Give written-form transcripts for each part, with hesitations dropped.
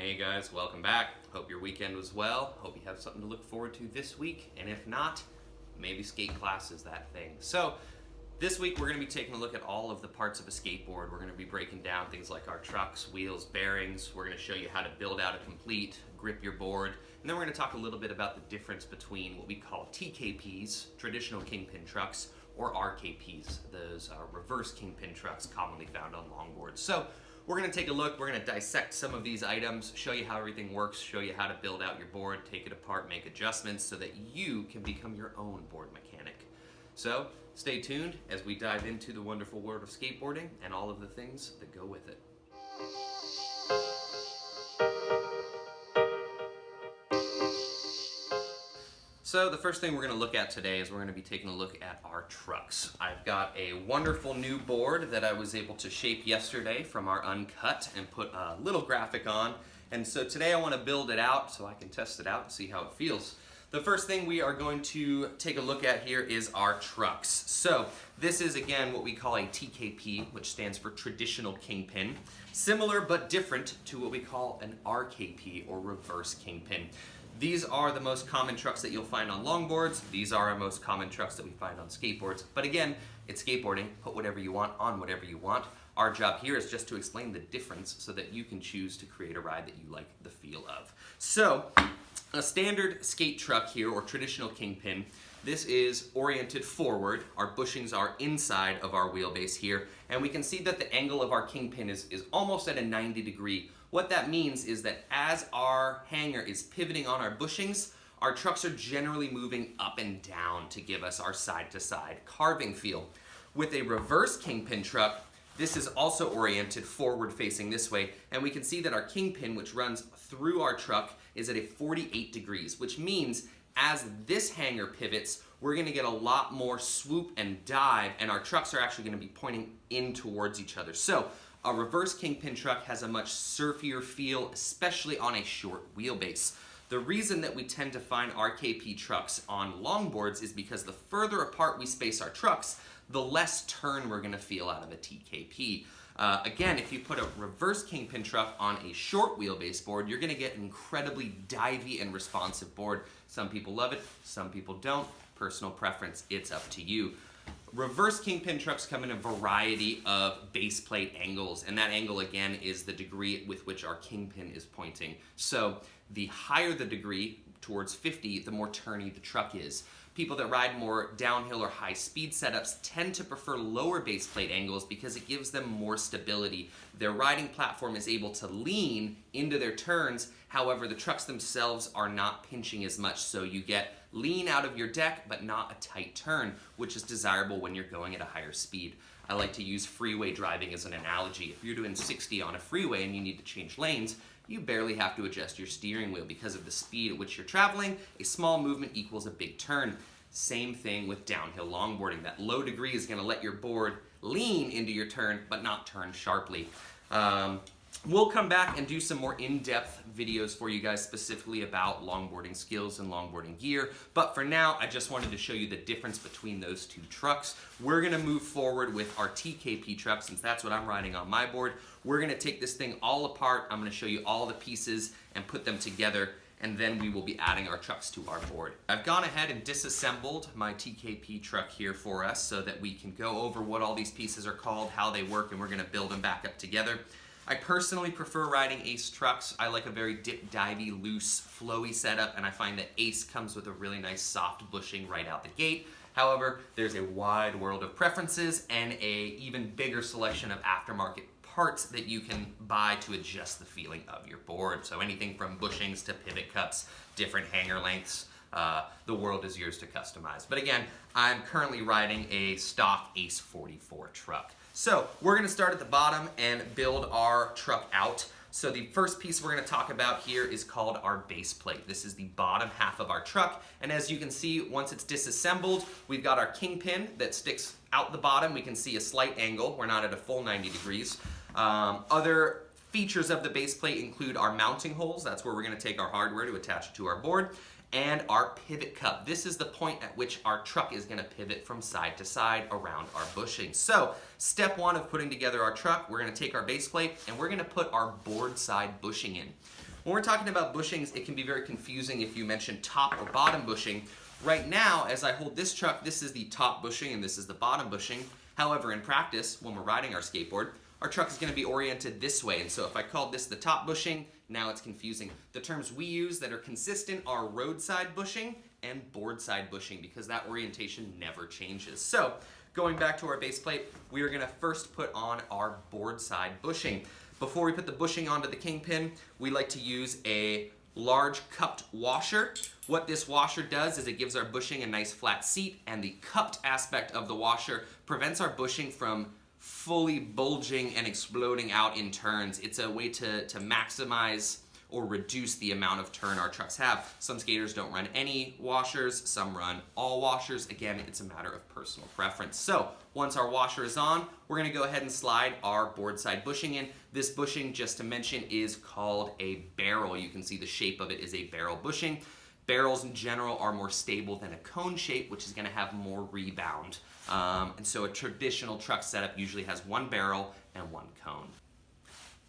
Hey guys, welcome back. Hope your weekend was well. Hope you have something to look forward to this week. And if not, maybe skate class is that thing. So this week we're going to be taking a look at all of the parts of a skateboard. We're going to be breaking down things like our trucks, wheels, bearings. We're going to show you how to build out a complete, grip your board. And then we're going to talk a little bit about the difference between what we call TKPs, traditional kingpin trucks, or RKPs, those reverse kingpin trucks commonly found on longboards. So we're going to take a look, we're going to dissect some of these items, show you how everything works, show you how to build out your board, take it apart, make adjustments so that you can become your own board mechanic. So stay tuned as we dive into the wonderful world of skateboarding and all of the things that go with it. So the first thing we're going to look at today is we're going to be taking a look at our trucks. I've got a wonderful new board that I was able to shape yesterday from our uncut and put a little graphic on. And so today I want to build it out so I can test it out and see how it feels. The first thing we are going to take a look at here is our trucks. So this is again what we call a TKP, which stands for traditional kingpin. Similar but different to what we call an RKP or reverse kingpin. These are the most common trucks that you'll find on longboards. These are our most common trucks that we find on skateboards. But again, it's skateboarding. Put whatever you want on whatever you want. Our job here is just to explain the difference so that you can choose to create a ride that you like the feel of. So, a standard skate truck here, or traditional kingpin, this is oriented forward. Our bushings are inside of our wheelbase here, and we can see that the angle of our kingpin is almost at a 90-degree. What that means is that as our hanger is pivoting on our bushings, our trucks are generally moving up and down to give us our side-to-side carving feel. With a reverse kingpin truck, this is also oriented forward facing this way, and we can see that our kingpin, which runs through our truck, is at a 48 degrees, which means as this hanger pivots, we're going to get a lot more swoop and dive, and our trucks are actually going to be pointing in towards each other. So a reverse kingpin truck has a much surfier feel, especially on a short wheelbase. The reason that we tend to find RKP trucks on longboards is because the further apart we space our trucks, the less turn we're going to feel out of a TKP. Again, if you put a reverse kingpin truck on a short wheelbase board, you're going to get an incredibly divey and responsive board. Some people love it, some people don't. Personal preference, it's up to you. Reverse kingpin trucks come in a variety of base plate angles, and that angle again is the degree with which our kingpin is pointing. So the higher the degree, towards 50, the more turny the truck is. People that ride more downhill or high speed setups tend to prefer lower base plate angles because it gives them more stability. Their riding platform is able to lean into their turns, however the trucks themselves are not pinching as much, so you get lean out of your deck but not a tight turn, which is desirable when you're going at a higher speed. I like to use freeway driving as an analogy. If you're doing 60 on a freeway and you need to change lanes, you barely have to adjust your steering wheel because of the speed at which you're traveling. A small movement equals a big turn. Same thing with downhill longboarding. That low degree is going to let your board lean into your turn but not turn sharply. We'll come back and do some more in-depth videos for you guys specifically about longboarding skills and longboarding gear. But for now, I just wanted to show you the difference between those two trucks. We're going to move forward with our TKP truck since that's what I'm riding on my board. We're going to take this thing all apart. I'm going to show you all the pieces and put them together, and then we will be adding our trucks to our board. I've gone ahead and disassembled my TKP truck here for us so that we can go over what all these pieces are called, how they work, and we're going to build them back up together. I personally prefer riding Ace trucks. I like a very dip-divey, loose, flowy setup, and I find that Ace comes with a really nice soft bushing right out the gate. However, there's a wide world of preferences and a even bigger selection of aftermarket parts that you can buy to adjust the feeling of your board. So anything from bushings to pivot cups, different hanger lengths, the world is yours to customize. But again, I'm currently riding a stock Ace 44 truck. So we're going to start at the bottom and build our truck out. So the first piece we're going to talk about here is called our base plate. This is the bottom half of our truck, and as you can see, once it's disassembled, we've got our kingpin that sticks out the bottom. We can see a slight angle. We're not at a full 90 degrees. Other features of the base plate include our mounting holes. That's where we're going to take our hardware to attach it to our board. And our pivot cup. This is the point at which our truck is going to pivot from side to side around our bushing. So step one of putting together our truck, we're going to take our base plate and we're going to put our board side bushing in. When we're talking about bushings, it can be very confusing if you mention top or bottom bushing. Right now, as I hold this truck, this is the top bushing and this is the bottom bushing. However, in practice, when we're riding our skateboard, our truck is going to be oriented this way. And so if I called this the top bushing, now it's confusing. The terms we use that are consistent are roadside bushing and board side bushing, because that orientation never changes. So going back to our base plate, we are going to first put on our board side bushing. Before we put the bushing onto the kingpin, we like to use a large cupped washer. What this washer does is it gives our bushing a nice flat seat, and the cupped aspect of the washer prevents our bushing from fully bulging and exploding out in turns. It's a way to maximize or reduce the amount of turn our trucks have. Some skaters don't run any washers, some run all washers. Again, it's a matter of personal preference. So once our washer is on, we're gonna go ahead and slide our board side bushing in. This bushing, just to mention, is called a barrel. You can see the shape of it is a barrel bushing. Barrels in general are more stable than a cone shape, which is gonna have more rebound. And so a traditional truck setup usually has one barrel and one cone.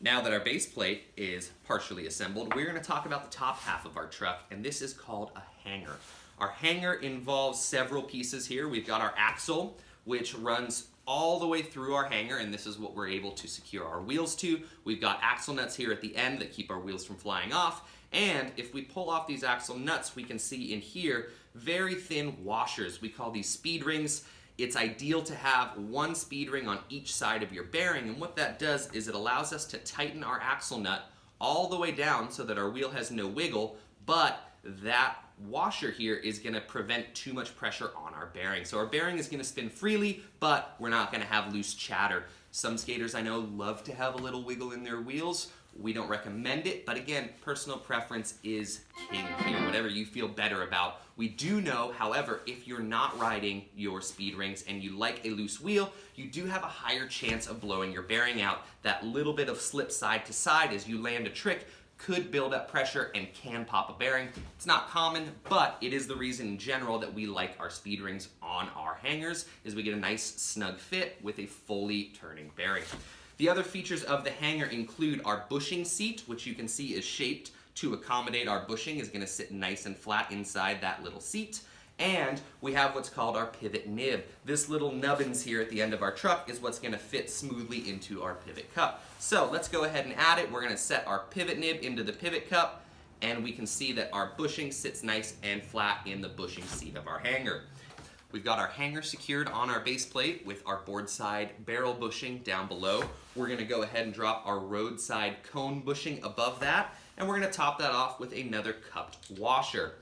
Now that our base plate is partially assembled, we're gonna talk about the top half of our truck, and this is called a hanger. Our hanger involves several pieces here. We've got our axle, which runs all the way through our hanger, and this is what we're able to secure our wheels to. We've got axle nuts here at the end that keep our wheels from flying off. And if we pull off these axle nuts, we can see in here very thin washers. We call these speed rings. It's ideal to have one speed ring on each side of your bearing, and what that does is it allows us to tighten our axle nut all the way down so that our wheel has no wiggle, but that washer here is going to prevent too much pressure on our bearing. So our bearing is going to spin freely, but we're not going to have loose chatter. Some skaters I know love to have a little wiggle in their wheels. We don't recommend it, but again, personal preference is king here, whatever you feel better about. We do know, however, if you're not riding your speed rings and you like a loose wheel, you do have a higher chance of blowing your bearing out. That little bit of slip side to side as you land a trick could build up pressure and can pop a bearing. It's not common, but it is the reason in general that we like our speed rings on our hangers, is we get a nice snug fit with a fully turning bearing. The other features of the hanger include our bushing seat, which you can see is shaped to accommodate our bushing, is going to sit nice and flat inside that little seat. And we have what's called our pivot nib. This little nubbins here at the end of our truck is what's going to fit smoothly into our pivot cup. So let's go ahead and add it. We're going to set our pivot nib into the pivot cup, and we can see that our bushing sits nice and flat in the bushing seat of our hanger. We've got our hanger secured on our base plate with our board side barrel bushing down below. We're going to go ahead and drop our roadside cone bushing above that, and we're going to top that off with another cupped washer.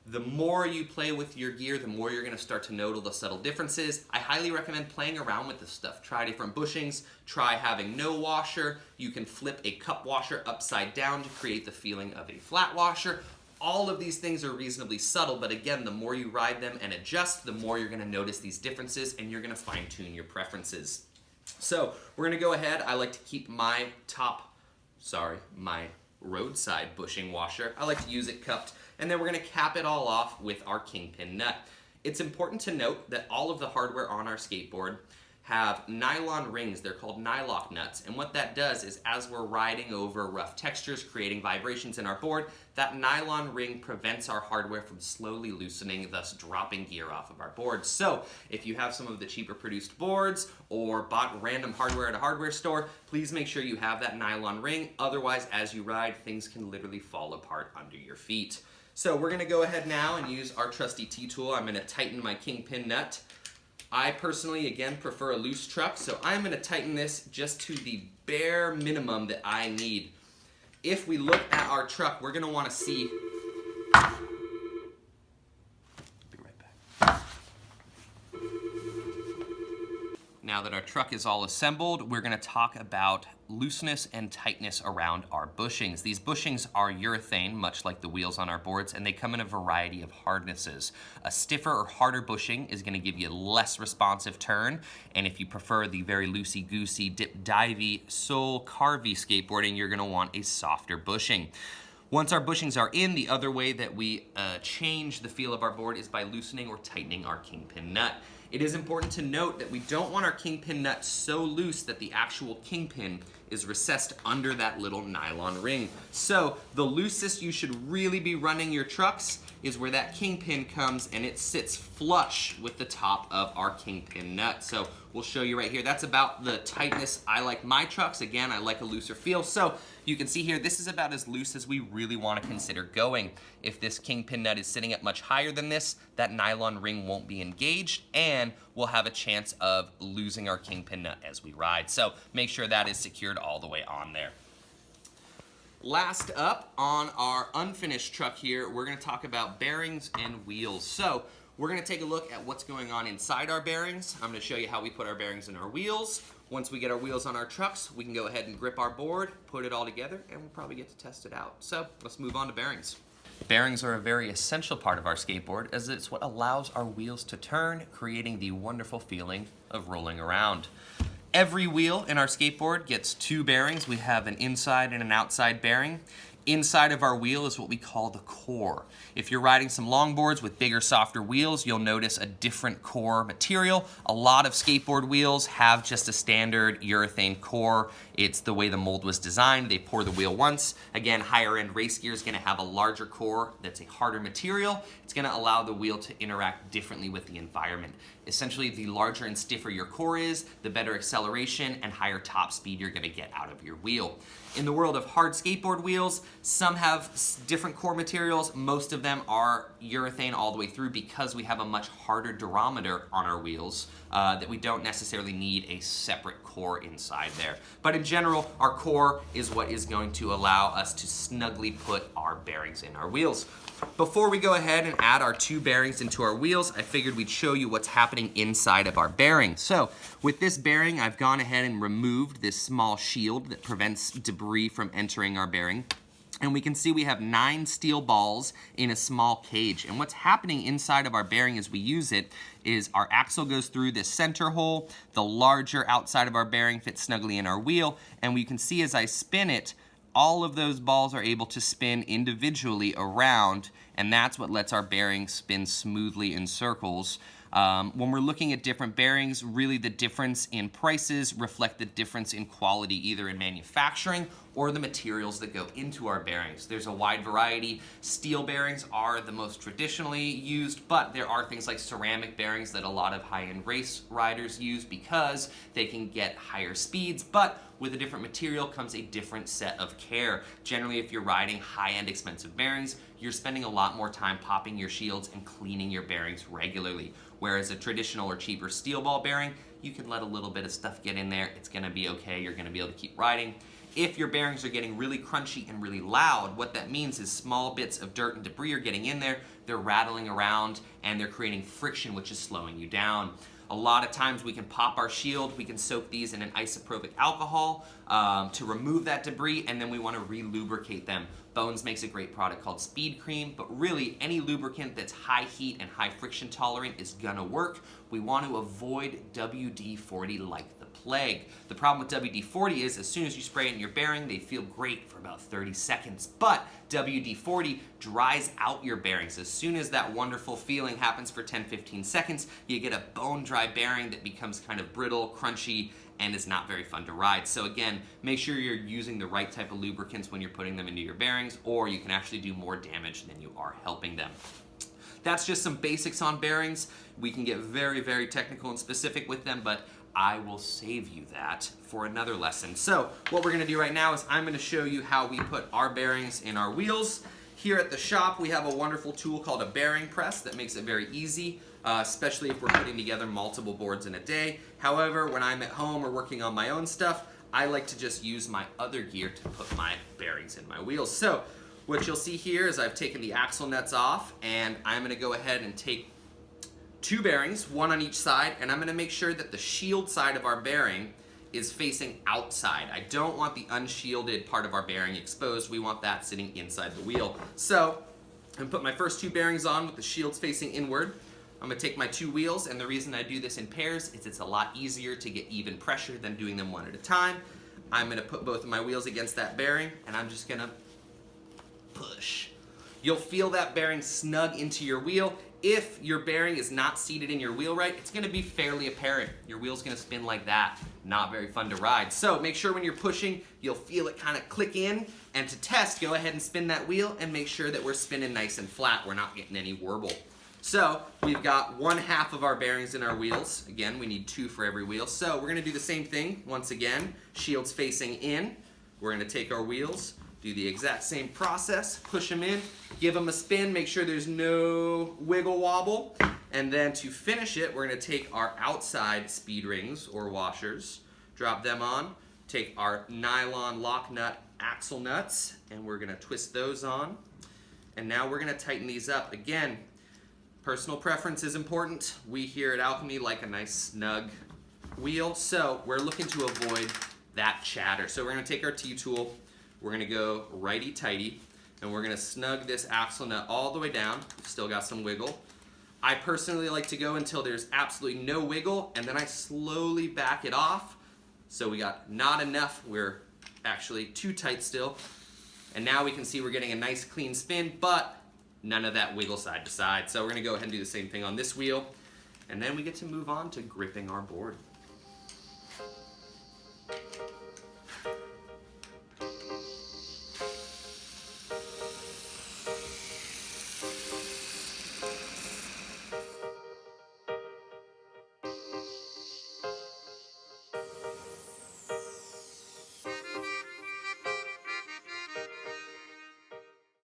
The more you play with your gear, the more you're going to start to notice the subtle differences. I highly recommend playing around with this stuff. Try different bushings, try having no washer. You can flip a cup washer upside down to create the feeling of a flat washer. All of these things are reasonably subtle, but again, the more you ride them and adjust, the more you're going to notice these differences, and you're going to fine-tune your preferences. So we're going to go ahead. I like to keep my roadside bushing washer. I like to use it cupped, and then we're going to cap it all off with our kingpin nut. It's important to note that all of the hardware on our skateboard have nylon rings. They're called nylock nuts, and what that does is as we're riding over rough textures, creating vibrations in our board, that nylon ring prevents our hardware from slowly loosening, thus dropping gear off of our board. So if you have some of the cheaper produced boards or bought random hardware at a hardware store, please make sure you have that nylon ring. Otherwise, as you ride, things can literally fall apart under your feet. So we're gonna go ahead now and use our trusty T-tool. I'm gonna tighten my kingpin nut. I personally, again, prefer a loose truck, so I'm going to tighten this just to the bare minimum that I need. If we look at our truck, we're going to want to see... I'll be right back. Now that our truck is all assembled, we're going to talk about looseness and tightness around our bushings. These bushings are urethane, much like the wheels on our boards, and they come in a variety of hardnesses. A stiffer or harder bushing is going to give you a less responsive turn, and if you prefer the very loosey-goosey, dip-divey, soul-carvy skateboarding, you're going to want a softer bushing. Once our bushings are in, the other way that we change the feel of our board is by loosening or tightening our kingpin nut. It is important to note that we don't want our kingpin nut so loose that the actual kingpin is recessed under that little nylon ring. So the loosest you should really be running your trucks is where that kingpin comes and it sits flush with the top of our kingpin nut. So we'll show you right here. That's about the tightness I like my trucks. Again, I like a looser feel. So you can see here, this is about as loose as we really want to consider going. If this kingpin nut is sitting up much higher than this, that nylon ring won't be engaged and we'll have a chance of losing our kingpin nut as we ride. So make sure that is secured all the way on there. Last up on our unfinished truck here, we're going to talk about bearings and wheels. So we're going to take a look at what's going on inside our bearings. I'm going to show you how we put our bearings in our wheels. Once we get our wheels on our trucks, we can go ahead and grip our board, put it all together, and we'll probably get to test it out. So let's move on to bearings. Bearings are a very essential part of our skateboard as it's what allows our wheels to turn, creating the wonderful feeling of rolling around. Every wheel in our skateboard gets 2 bearings. We have an inside and an outside bearing. Inside of our wheel is what we call the core. If you're riding some longboards with bigger, softer wheels, you'll notice a different core material. A lot of skateboard wheels have just a standard urethane core. It's the way the mold was designed. They pour the wheel once. Again, higher end race gear is gonna have a larger core that's a harder material. It's gonna allow the wheel to interact differently with the environment. Essentially, the larger and stiffer your core is, the better acceleration and higher top speed you're gonna get out of your wheel. In the world of hard skateboard wheels, some have different core materials. Most of them are urethane all the way through because we have a much harder durometer on our wheels that we don't necessarily need a separate core inside there. But in general, our core is what is going to allow us to snugly put our bearings in our wheels. Before we go ahead and add our 2 bearings into our wheels, I figured we'd show you what's happening inside of our bearing. So with this bearing, I've gone ahead and removed this small shield that prevents debris from entering our bearing. And we can see we have 9 steel balls in a small cage. And what's happening inside of our bearing as we use it is our axle goes through this center hole, the larger outside of our bearing fits snugly in our wheel, and we can see as I spin it, all of those balls are able to spin individually around, and that's what lets our bearing spin smoothly in circles. When we're looking at different bearings, really the difference in prices reflect the difference in quality, either in manufacturing or the materials that go into our bearings. There's a wide variety. Steel bearings are the most traditionally used, but there are things like ceramic bearings that a lot of high-end race riders use because they can get higher speeds, but with a different material comes a different set of care. Generally, if you're riding high-end expensive bearings, you're spending a lot more time popping your shields and cleaning your bearings regularly. Whereas a traditional or cheaper steel ball bearing, you can let a little bit of stuff get in there. It's gonna be okay, you're gonna be able to keep riding. If your bearings are getting really crunchy and really loud, what that means is small bits of dirt and debris are getting in there, they're rattling around, and they're creating friction, which is slowing you down. A lot of times we can pop our shield, we can soak these in an isopropyl alcohol to remove that debris, and then we want to re-lubricate them. Bones makes a great product called Speed Cream, but really any lubricant that's high heat and high friction tolerant is gonna work. We want to avoid WD-40 like the plague. The problem with WD-40 is as soon as you spray it in your bearing, they feel great for about 30 seconds, but WD-40 dries out your bearings. As soon as that wonderful feeling happens for 10-15 seconds, you get a bone-dry bearing that becomes kind of brittle, crunchy, and is not very fun to ride. So again, make sure you're using the right type of lubricants when you're putting them into your bearings, or you can actually do more damage than you are helping them. That's just some basics on bearings. We can get very, very technical and specific with them, but I will save you that for another lesson. So what we're gonna do right now is I'm gonna show you how we put our bearings in our wheels. Here at the shop, we have a wonderful tool called a bearing press that makes it very easy, especially if we're putting together multiple boards in a day. However, when I'm at home or working on my own stuff, I like to just use my other gear to put my bearings in my wheels. So what you'll see here is I've taken the axle nuts off, and I'm gonna go ahead and take 2 bearings, 1 on each side, and I'm gonna make sure that the shield side of our bearing is facing outside. I don't want the unshielded part of our bearing exposed. We want that sitting inside the wheel. So I'm gonna put my first 2 bearings on with the shields facing inward. I'm gonna take my 2 wheels, and the reason I do this in pairs is it's a lot easier to get even pressure than doing them one at a time. I'm gonna put both of my wheels against that bearing, and I'm just gonna push. You'll feel that bearing snug into your wheel. If your bearing is not seated in your wheelright, it's gonna be fairly apparent. Your wheel's gonna spin like that. Not very fun to ride. So make sure when you're pushing, you'll feel it kind of click in. And to test, go ahead and spin that wheel and make sure that we're spinning nice and flat. We're not getting any warble. So we've got 1/2 of our bearings in our wheels. Again, we need 2 for every wheel. So we're gonna do the same thing once again. Shields facing in. We're gonna take our wheels, do the exact same process, push them in, give them a spin, make sure there's no wiggle wobble. And then to finish it, we're gonna take our outside speed rings or washers, drop them on, take our nylon lock nut axle nuts, and we're gonna twist those on. And now we're gonna tighten these up. Again, personal preference is important. We here at Alchemy like a nice snug wheel, so we're looking to avoid that chatter. So we're gonna take our T-tool, we're gonna go righty-tighty, and we're gonna snug this axle nut all the way down. Still got some wiggle. I personally like to go until there's absolutely no wiggle, and then I slowly back it off. So we got not enough, we're actually too tight still. And now we can see we're getting a nice clean spin, but none of that wiggle side to side. So we're gonna go ahead and do the same thing on this wheel, and then we get to move on to gripping our board.